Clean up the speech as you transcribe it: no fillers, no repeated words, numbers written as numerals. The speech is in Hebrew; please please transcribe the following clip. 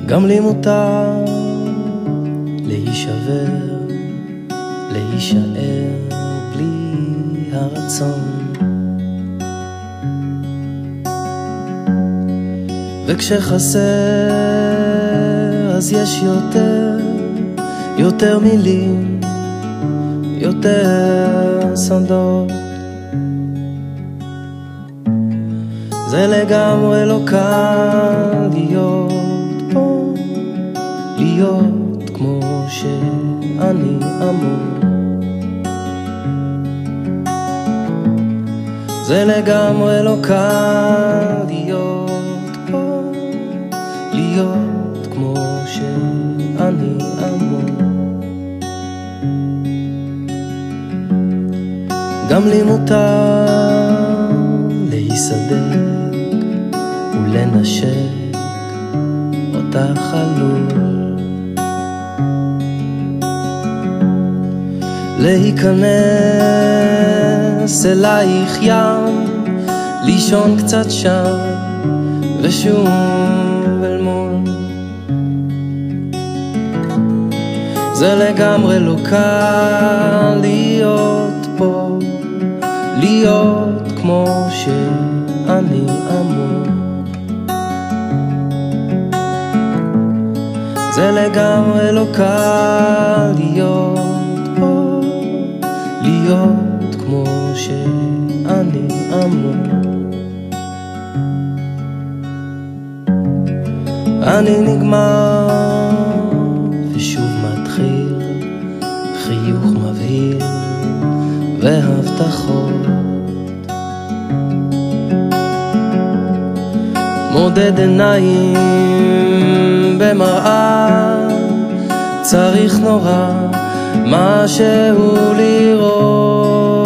גם לי מותר להישבר, להישאר בלי הרצון. וכשחסר אז יש יותר מילים, יותר סודות. זה לגמרי לא קל להיות פה, להיות כמו שאני אמור. זה לגמרי לא קל להיות פה, להיות כמו שאני אמור. גם לי מותר להיסדק ולנשק אותך חלול, להיכנס אלייך ים, לישון קצת שם ושוב אל מול. זה לגמרי לא קל להיות פה, להיות כמו שאני אמור. זה לגמרי לא קל להיות פה, להיות כמו שאני אמור. אני נגמר ושוב מתחיל, חיוך מבהיל והבטחות. מודד עיניים במראה, צריך נורא משהו לראות.